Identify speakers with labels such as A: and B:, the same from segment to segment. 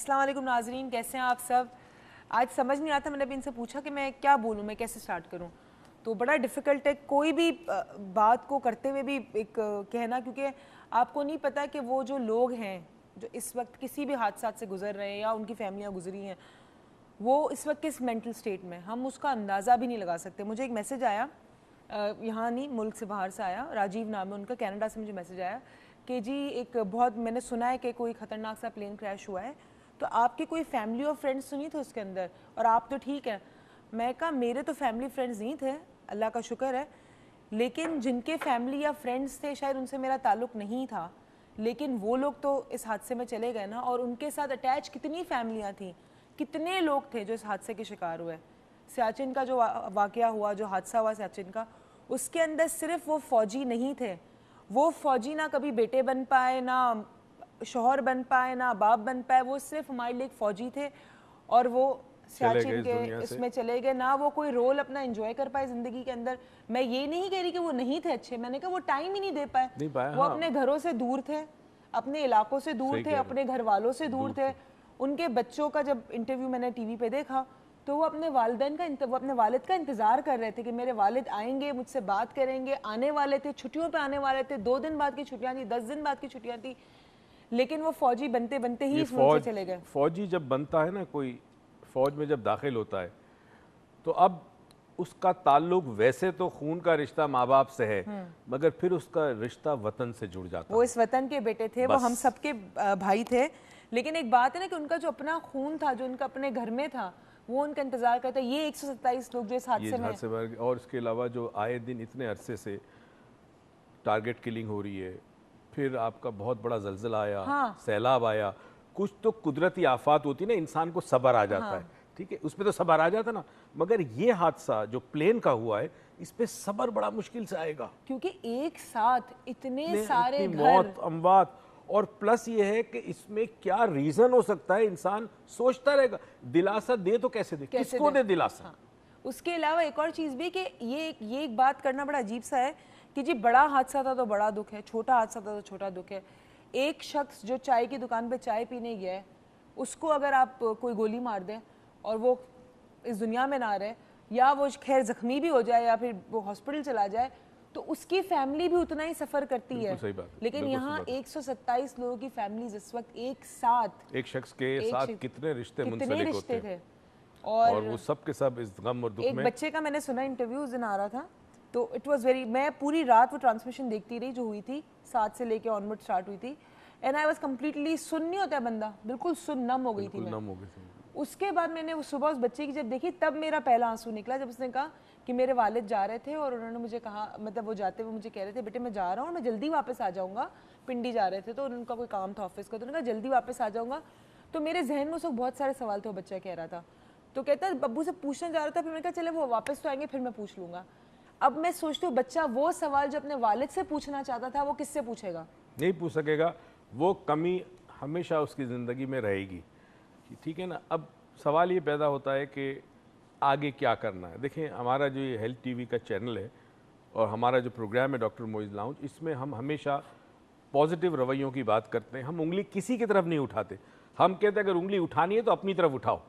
A: अस्सलाम वालेकुम नाजरीन, कैसे हैं आप सब। आज समझ नहीं आता, मैंने अभी इनसे पूछा कि मैं क्या बोलूँ, मैं कैसे स्टार्ट करूँ। तो बड़ा डिफ़िकल्ट है कोई भी बात को करते हुए भी एक कहना, क्योंकि आपको नहीं पता कि वो जो लोग हैं जो इस वक्त किसी भी हादसा से गुजर रहे हैं या उनकी फैमिलियाँ गुजरी हैं, वो इस वक्त किस मेंटल स्टेट में, हम उसका अंदाज़ा भी नहीं लगा सकते। मुझे एक मैसेज आया, यहाँ नहीं मुल्क से बाहर से आया, राजीव नाम है उनका, कनाडा से मुझे मैसेज आया कि जी एक बहुत मैंने सुना है कि कोई ख़तरनाक सा प्लेन क्रैश हुआ है, तो आपके कोई फैमिली और फ्रेंड्स तो नहीं थे उसके अंदर, और आप तो ठीक है। मैं कहा मेरे तो फैमिली फ्रेंड्स नहीं थे, अल्लाह का शुक्र है, लेकिन जिनके फैमिली या फ्रेंड्स थे शायद उनसे मेरा ताल्लुक़ नहीं था, लेकिन वो लोग तो इस हादसे में चले गए ना, और उनके साथ अटैच कितनी फैमिलियाँ थीं, कितने लोग थे जो इस हादसे के शिकार हुए। सियाचिन का जो वाक़या हुआ, जो हादसा हुआ सियाचिन का, उसके अंदर सिर्फ वो फ़ौजी नहीं थे, वो फ़ौजी ना कभी बेटे बन पाए, ना शौहर बन पाए, ना बाप बन पाए, वो सिर्फ हमारे लिए एक फ़ौजी थे और वो सियाचिन के इसमें चले गए ना, वो कोई रोल अपना एंजॉय कर पाए ज़िंदगी के अंदर। मैं ये नहीं कह रही कि वो नहीं थे अच्छे, मैंने कहा वो टाइम ही नहीं दे पाए, वो
B: हाँ।
A: अपने घरों से दूर थे, अपने इलाकों से दूर थे, अपने घर वालों से दूर थे। उनके बच्चों का जब इंटरव्यू मैंने टीवी पे देखा तो वो अपने वालिदैन का वो अपने वालिद का इंतज़ार कर रहे थे कि मेरे वालिद आएंगे, मुझसे बात करेंगे, आने वाले थे, छुट्टियों पे आने वाले थे, 2 दिन बाद की छुट्टियां थी, 10 दिन बाद की छुट्टियां थी, लेकिन वो फ़ौजी बनते बनते ही इस मुल्क से चले गए।
B: फ़ौजी जब बनता है ना, कोई फ़ौज में जब दाखिल होता है तो अब उसका ताल्लुक वैसे तो खून का रिश्ता माँ बाप से है, मगर फिर उसका रिश्ता वतन से जुड़ जाता है।
A: वो इस वतन के बेटे थे, वो हम सबके भाई थे, लेकिन एक बात है ना कि उनका जो अपना खून था, जो उनका अपने घर में था, वो उनका इंतजार करता है। ये 127 लोग जो इस हादसे में,
B: और इसके अलावा जो आए दिन इतने अरसे से टारगेट किलिंग हो रही है, फिर आपका बहुत बड़ा जल्जला आया, सैलाब आया, कुछ तो कुदरती आफात होती है ना, इंसान को सब्र आ जाता है, ठीक है, उस पर तो सब्र आ जाता ना, मगर ये हादसा जो प्लेन का हुआ है, इस पे सब्र बड़ा मुश्किल से आएगा,
A: क्योंकि एक साथ इतने सारे
B: मौत अमवात, और प्लस ये है कि इसमें क्या रीजन हो सकता है, इंसान सोचता रहेगा। दिलासा दे तो कैसे दे, किसको दे दिलासा।
A: उसके अलावा एक और चीज़ भी कि ये एक बात करना बड़ा अजीब सा है कि जी बड़ा हादसा था तो बड़ा दुख है, छोटा हादसा था तो छोटा दुख है। एक शख्स जो चाय की दुकान पे चाय पीने गया है, उसको अगर आप कोई गोली मार दें और वो इस दुनिया में ना रहे, या वो खैर ज़ख्मी भी हो जाए या फिर वो हॉस्पिटल चला जाए, तो उसकी फैमिली भी उतना ही सफ़र करती है।
B: सही बात,
A: लेकिन यहाँ 127 लोगों की फैमिलीज इस वक्त एक साथ,
B: एक शख्स के साथ कितने रिश्ते मुंसलिक होते
A: थे,
B: और वो सब के सब इस गम और दुख में।
A: एक बच्चे का मैंने सुना इंटरव्यू उस दिन आ रहा था, तो इट वाज वेरी, मैं पूरी रात वो ट्रांसमिशन देखती रही जो हुई थी, 7 से लेके ऑनवर्ड स्टार्ट हुई थी, एंड आई वाज कम्प्लीटली, सुन नहीं होता बंदा, बिल्कुल सुन नम हो गई थी मैं। उसके बाद मैंने वो सुबह उस बच्चे की जब देखी, तब मेरा पहला आंसू निकला जब उसने कहा कि मेरे वालिद जा रहे थे और उन्होंने मुझे कहा, मतलब वो जाते हुए मुझे कह रहे थे बेटे मैं जा रहा हूँ, मैं जल्दी वापस आ जाऊँगा, पिंडी जा रहे थे तो उनका कोई काम था ऑफिस का, तो उन्होंने कहा जल्दी वापस आ जाऊँगा। तो मेरे जहन में उस वक्त बहुत सारे सवाल थे, वो बच्चा कह रहा था, तो कहता बब्बू से पूछने जा रहा था, फिर मैंने कहा चले वो वापस तो आएंगे फिर मैं पूछ लूँगा। अब मैं सोचती हूँ बच्चा वो सवाल जो अपने वालिद से पूछना चाहता था वो किससे पूछेगा,
B: नहीं पूछ सकेगा, वो कमी हमेशा उसकी ज़िंदगी में रहेगी, ठीक है ना। अब सवाल ये पैदा होता है कि आगे क्या करना है। देखें हमारा जो ये हेल्थ टीवी का चैनल है और हमारा जो प्रोग्राम है डॉक्टर मोइज़ लाउंज, इसमें हम हमेशा पॉजिटिव रवैयों की बात करते हैं, हम उंगली किसी की तरफ नहीं उठाते, हम कहते हैं अगर उंगली उठानी है तो अपनी तरफ उठाओ,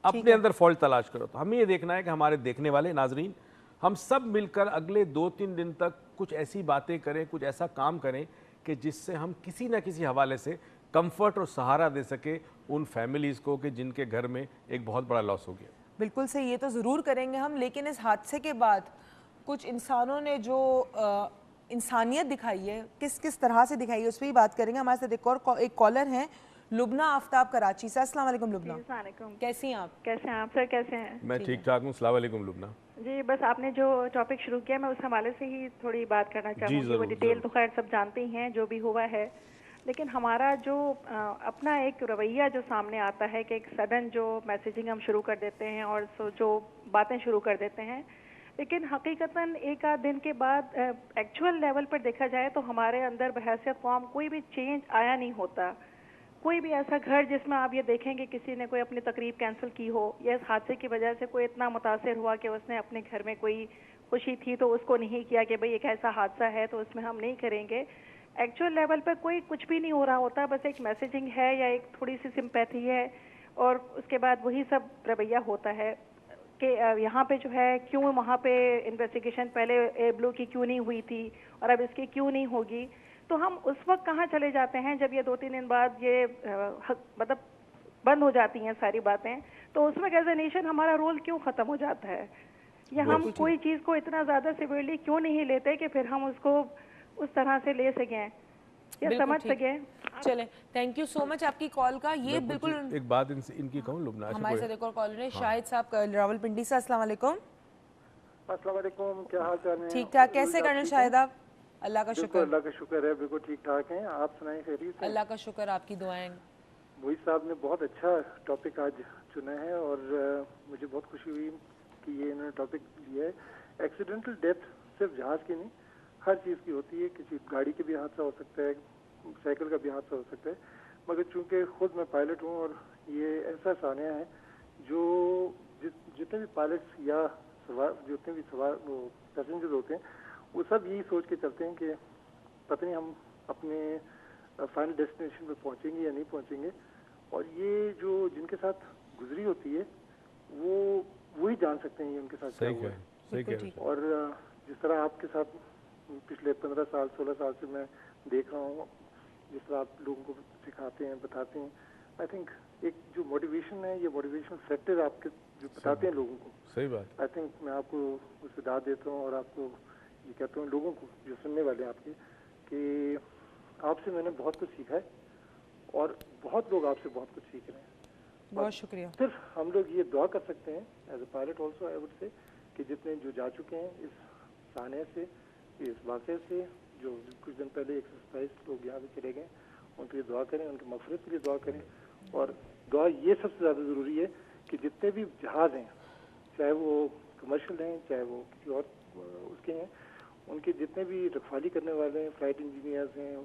B: अपने अंदर फॉल्ट तलाश करो। तो हमें ये देखना है कि हमारे देखने वाले नाजरीन हम सब मिलकर अगले 2-3 दिन तक कुछ ऐसी बातें करें, कुछ ऐसा काम करें कि जिससे हम किसी न किसी हवाले से कंफर्ट और सहारा दे सके उन फैमिलीज़ को कि जिनके घर में एक बहुत बड़ा लॉस हो गया।
A: बिल्कुल सही, ये तो ज़रूर करेंगे हम, लेकिन इस हादसे के बाद कुछ इंसानों ने जो इंसानियत दिखाई है, किस किस तरह से दिखाई है, उस पर ही बात करेंगे। हमारे साथ एक कॉलर हैं, लुबना आफ्ताब कराची से। अस्सलाम वालेकुम लुबना, कैसी हैं आप?
C: कैसे हैं आप सर, कैसे हैं?
B: मैं ठीक ठाक हूँ, अस्सलाम वालेकुम लुबना
C: जी। बस आपने जो टॉपिक शुरू किया मैं उस हवाले से ही थोड़ी बात करना चाहूँगी। वो डिटेल तो खैर सब जानते ही हैं जो भी हुआ है, लेकिन हमारा जो अपना एक रवैया जो सामने आता है कि एक सडन जो मैसेजिंग हम शुरू कर देते हैं और जो बातें शुरू कर देते हैं, लेकिन हकीकतन एक आध दिन के बाद एक्चुअल लेवल पर देखा जाए तो हमारे अंदर बहैसियत कौम कोई भी चेंज आया नहीं होता। कोई भी ऐसा घर जिसमें आप ये देखेंगे किसी ने कोई अपनी तकरीब कैंसिल की हो या इस हादसे की वजह से कोई इतना मुतासिर हुआ कि उसने अपने घर में कोई खुशी थी तो उसको नहीं किया कि भाई एक ऐसा हादसा है तो उसमें हम नहीं करेंगे, एक्चुअल लेवल पर कोई कुछ भी नहीं हो रहा होता, बस एक मैसेजिंग है या एक थोड़ी सी सिंपैथी है, और उसके बाद वही सब रवैया होता है कि यहाँ पे जो है क्यों वहाँ पे इन्वेस्टिगेशन पहले ए ब्लू की क्यों नहीं हुई थी और अब इसकी क्यों नहीं होगी। तो हम उस वक्त कहाँ चले जाते हैं जब ये 2-3 दिन बाद ये मतलब बंद हो जाती हैं सारी बातें, तो उसमें एज ए नेशन हमारा रोल क्यों खत्म हो जाता है, या हम कोई चीज़ को इतना ज़्यादा सिवियरली क्यों नहीं लेते कि फिर हम उसको उस तरह से ले सकें या समझ सकें।
A: चले, थैंक यू सो मच आपकी कॉल का। ये बिल्कुल
B: एक बात इनकी कहूँ लुबना,
A: हमारे साथ एक और कॉलर है शाहिद साहब रावलपिंडी से। अस्सलाम वालेकुम।
D: अस्सलाम वालेकुम, क्या हाल चाल है?
A: ठीक ठाक, कैसे कर्नल शाहिद आप? अल्लाह का शुक्र।
D: अल्लाह का शुक्र है, बिल्कुल ठीक ठाक हैं। आप सुनाएं खैरियत से?
A: अल्लाह का शुक्र, आपकी दुआएं।
D: मोहित साहब ने बहुत अच्छा टॉपिक आज चुना है और मुझे बहुत खुशी हुई कि ये इन्होंने टॉपिक लिया है। एक्सीडेंटल डेथ सिर्फ जहाज की नहीं, हर चीज़ की होती है। किसी गाड़ी के भी हादसा हो सकता है, साइकिल का भी हादसा हो सकता है, मगर चूंकि खुद मैं पायलट हूँ और ये ऐसा सानिया है जो जितने भी पायलट्स या जितने भी सवार वो पैसेंजर्स होते हैं वो सब यही सोच के चलते हैं कि पता नहीं हम अपने फाइनल डेस्टिनेशन पे पहुंचेंगे या नहीं पहुंचेंगे, और ये जो जिनके साथ गुजरी होती है वो ही जान सकते हैं ये उनके साथ क्या हुआ है।
B: सही कह रहे हैं।
D: और जिस तरह आपके साथ पिछले 15 साल 16 साल से मैं देख रहा हूँ, जिस तरह आप लोगों को सिखाते हैं बताते हैं, आई थिंक एक जो मोटिवेशन है, ये मोटिवेशन फैक्टर आपके जो बताते हैं लोगों को,
B: सही बात।
D: आई थिंक मैं आपको उससे दाद देता हूँ और आपको ये कहता हूँ लोगों को जो सुनने वाले हैं आपके, कि आपसे मैंने बहुत कुछ सीखा है और बहुत लोग आपसे बहुत कुछ सीख रहे हैं।
A: बहुत शुक्रिया।
D: सिर्फ हम लोग ये दुआ कर सकते हैं as a pilot also I would say कि जितने जो जा चुके हैं इस साने से, इस वाक़े से, जो कुछ दिन पहले 127 लोग यहाँ से चले गए, उनके लिए दुआ करें, उनकी मग़फ़िरत के लिए दुआ करें। और दुआ ये सबसे ज़्यादा ज़रूरी है कि जितने भी जहाज़ हैं, चाहे वो कमर्शियल हैं चाहे वो किसी और उसके हैं, उनके जितने भी रखवाली करने वाले हैं, फ्लाइट इंजीनियर्स हैं,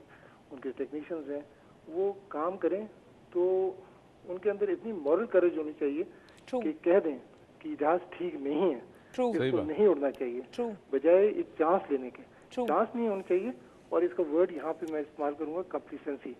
D: उनके टेक्नीशियंस हैं, वो काम करें तो उनके अंदर इतनी मॉरल करेज होनी चाहिए कि कह दें कि जहाज ठीक नहीं है, इसको नहीं उड़ना चाहिए, बजाय एक चांस लेने के। चांस नहीं होनी चाहिए, और इसका वर्ड यहाँ पे मैं इस्तेमाल करूँगा, कम्प्लीसेंसी।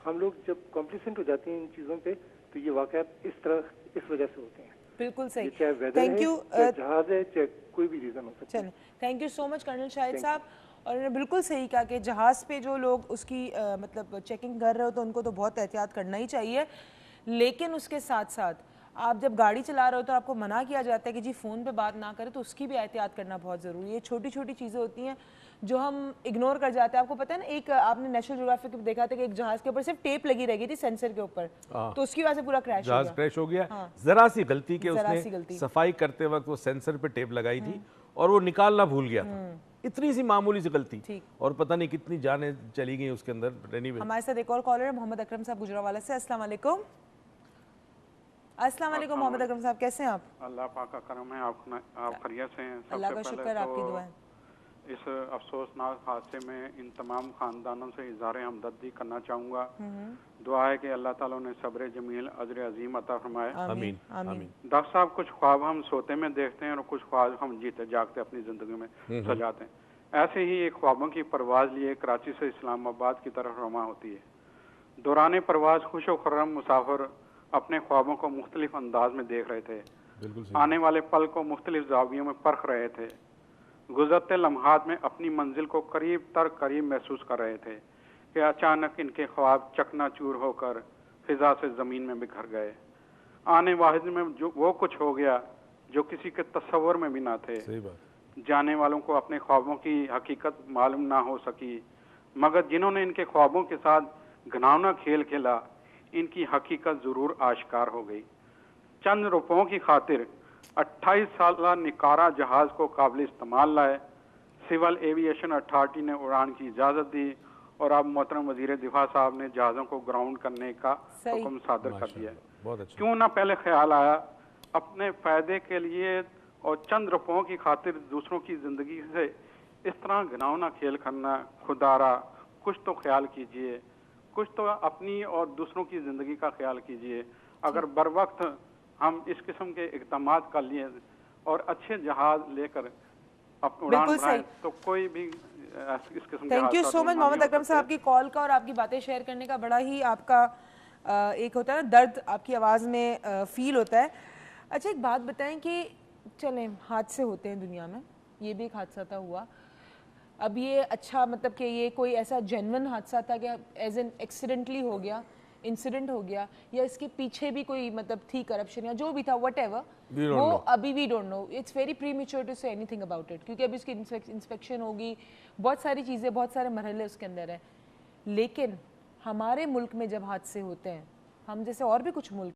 D: हम लोग जब कम्प्लीसेंट हो जाते हैं इन चीज़ों पे, तो ये वाक़यात इस वजह से होते हैं।
A: बिल्कुल सही,
D: चाहे वेदर है, चाहे जहाज है, चाहे कोई भी रीज़न हो सकता है।
A: Thank you so much colonel Shahid साहब। और उन्होंने बिल्कुल सही कहा कि जहाज़ पे जो लोग उसकी मतलब चेकिंग कर रहे हो तो उनको तो बहुत एहतियात करना ही चाहिए, लेकिन उसके साथ साथ आप जब गाड़ी चला रहे हो तो आपको मना किया जाता है कि जी फ़ोन पे बात ना करें, तो उसकी भी एहतियात करना बहुत ज़रूरी है। छोटी छोटी चीज़ें होती हैं जो हम इग्नोर कर जाते हैं। आपको पता है ना, एक आपने नेशनल ज्योग्राफिक में देखा था कि एक जहाज के ऊपर सिर्फ टेप लगी रह गई थी सेंसर के ऊपर, तो उसकी वजह से पूरा क्रैश हो गया।
B: जहाज क्रैश हो गया। जरा सी गलती के उसने सफाई करते वक्त वो सेंसर पे टेप लगाई थी और वो निकालना भूल गया था। इतनी सी मामूली सी गलती, और पता नहीं कितनी जानें चली गई उसके अंदर। एनीवे,
A: हमारे साथ एक और कॉलर है मोहम्मद अकरम साहब गुजरावाला से। अस्सलाम वालेकुम। अस्सलाम वालेकुम मोहम्मद अकरम साहब, कैसे हैं आप?
E: अल्लाह पाक का करम है, आप खैरियत से हैं?
A: अल्लाह का शुक्र, आपकी दुआ है।
E: इस अफसोसनाक हादसे में इन तमाम खानदानों से इज़हार हमदर्दी करना चाहूँगा। दुआ है कि अल्लाह ताला ने सब्र जमील अजर अजीम अता फरमाए।
B: आमीन आमीन।
E: डॉक्टर साहब, कुछ ख्वाब हम सोते में देखते हैं और कुछ ख्वाब हम जीते जागते अपनी ज़िंदगी में सजाते हैं। ऐसे ही एक ख्वाबों की परवाज़ लिए कराची से इस्लामाबाद की तरफ रवाना होती है। दौरान परवाज़ खुश व खुर्रम मुसाफिर अपने ख्वाबों को मुख्तलिफ अंदाज में देख रहे थे, आने वाले पल को मुख्तलिफ जावियों में परख रहे थे, गुजरते लम्हात में अपनी मंजिल को करीब महसूस कर रहे थे कि अचानक इनके ख्वाब चकनाचूर होकर फिजा से ज़मीन में बिखर गए। आने वाहिद में जो वो कुछ हो गया जो किसी के तस्वर में भी ना थे। जाने वालों को अपने ख्वाबों की हकीकत मालूम ना हो सकी, मगर जिन्होंने इनके ख्वाबों के साथ घिनौना खेल खेला, इनकी हकीकत ज़रूर आश्कार हो गई। चंद रुपयों की खातिर 28 साल निकारा जहाज को काबिल इस्तेमाल लाए। सिविल एविएशन अथॉरिटी ने उड़ान की इजाज़त दी और अब मोहतरम वज़ीर दिफा साहब ने जहाज़ों को ग्राउंड करने का हुक्म सादर कर दिया। क्यों ना पहले ख्याल आया अपने फ़ायदे के लिए और चंद रुपयों की खातिर दूसरों की ज़िंदगी से इस तरह घिनौना खेल करना। खुदारा कुछ तो ख्याल कीजिए, कुछ तो अपनी और दूसरों की ज़िंदगी का ख्याल कीजिए। अगर बर वक्त हम इस किस्म के इक़दामात कर लिए और अच्छे जहाज लेकर उड़ान भराएं तो कोई भी इस किस्म के
A: थैंक यू
E: हादसात
A: सो मच
E: हानि
A: मोहम्मद
E: हो
A: अकरम
E: सकते
A: साहब,
E: हैं।
A: आपकी कॉल का और आपकी बातें शेयर करने का बड़ा ही आपका एक होता है ना दर्द आपकी आवाज़ में फील होता है। अच्छा एक बात बताएं कि चलें हादसे होते हैं दुनिया में, ये भी एक हादसा था हुआ, अब ये अच्छा मतलब कि ये कोई ऐसा जेन्युइन हादसा था कि एज एन एक्सीडेंटली हो गया, इंसिडेंट हो गया, या इसके पीछे भी कोई मतलब थी करप्शन या जो भी था वट एवर,
B: We don't
A: वो
B: know.
A: अभी we don't know, it's very premature to say anything about it, क्योंकि अभी इसकी इंस्पेक्शन होगी, बहुत सारी चीज़ें, बहुत सारे मरहले उसके अंदर हैं। लेकिन हमारे मुल्क में जब हादसे होते हैं, हम जैसे और भी कुछ मुल्क